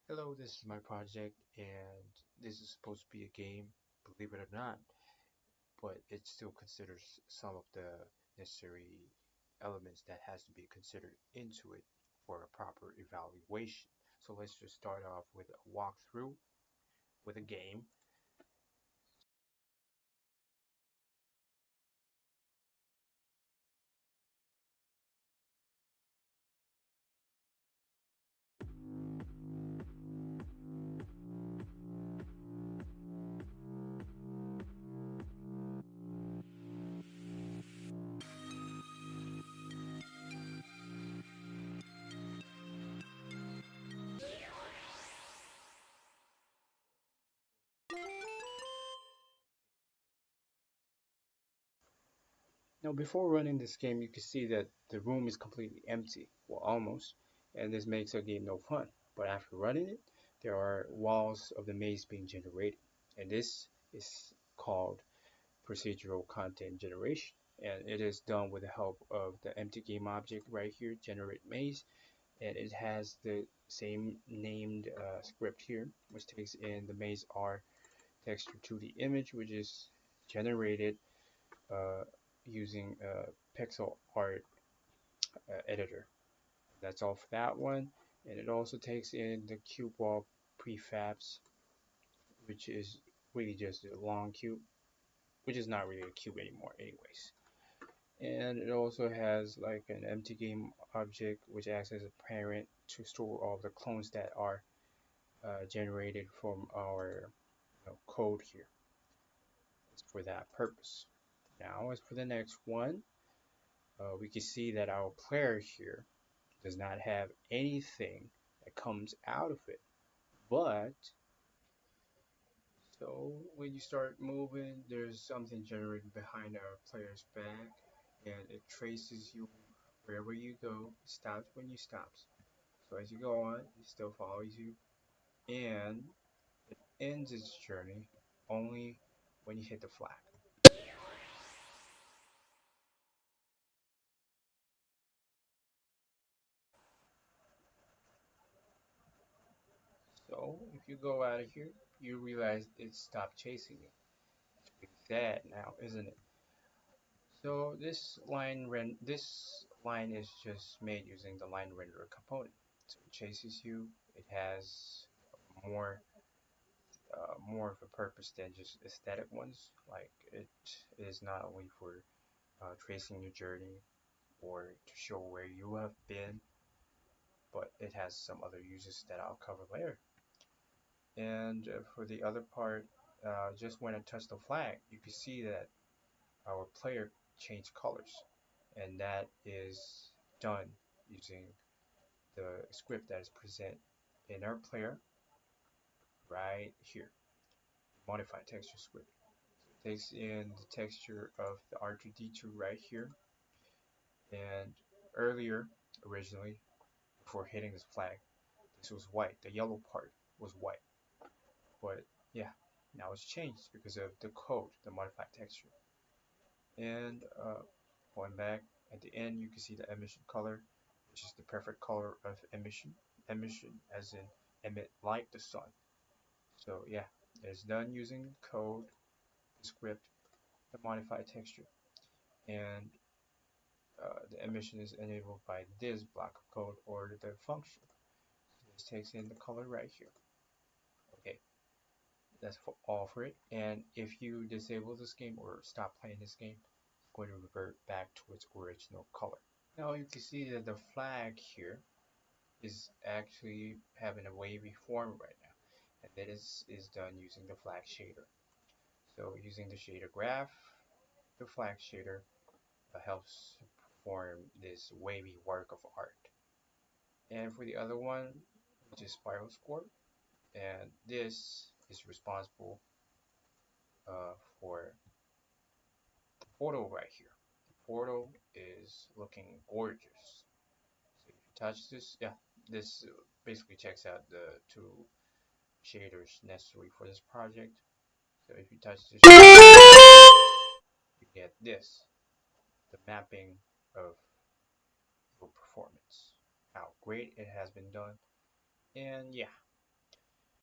Hello, this is my project, and this is supposed to be a game, believe it or not, but it still considers some of the necessary elements that has to be considered into it for a proper evaluation. So let's just start off with a walkthrough with a game. Now, before running this game, you can see that the room is completely empty, well, almost, and this makes the game no fun. But after running it, there are walls of the maze being generated, and this is called procedural content generation, and it is done with the help of the empty game object right here, generate maze, and it has the same named script here, which takes in the maze R texture 2D image, which is generated uh, using a pixel art editor. That's all for that one, and it also takes in the cube wall prefabs, which is really just a long cube, which is not really a cube anymore, anyways. And it also has like an empty game object which acts as a parent to store all the clones that are generated from our code here. It's for that purpose. Now, as for the next one, we can see that our player here does not have anything that comes out of it. But, so when you start moving, there's something generated behind our player's back, and it traces you wherever you go, stops when you stops. So as you go on, it still follows you, and it ends its journey only when you hit the flag. So if you go out of here, you realize it stopped chasing you. It's pretty sad now, isn't it? So this line is just made using the line renderer component. So it chases you. It has more more of a purpose than just aesthetic ones. Like it is not only for tracing your journey or to show where you have been, but it has some other uses that I'll cover later. And for the other part, just when I touch the flag, you can see that our player changed colors, and that is done using the script that is present in our player right here, modify texture script. So it takes in the texture of the R2D2 right here, and earlier, originally, before hitting this flag, this was white. The yellow part was white, but yeah, now it's changed because of the code, the modified texture. And going back at the end, you can see the emission color, which is the perfect color of emission. Emission as in emit like the sun. So yeah, it's done using code, the script, the modified texture, and the emission is enabled by this block of code or the function. This takes in the color right here. Okay, that's for all for it. And if you disable this game or stop playing this game, it's going to revert back to its original color. Now you can see that the flag here is actually having a wavy form right now, and that is done using the flag shader. So using the shader graph, the flag shader helps perform this wavy work of art. And for the other one, which is spiral score, and this is responsible for the portal right here. The portal is looking gorgeous. So if you touch this, yeah, this basically checks out the two shaders necessary for this project. So if you touch this, you get this, the mapping of your performance, how great it has been done. And yeah,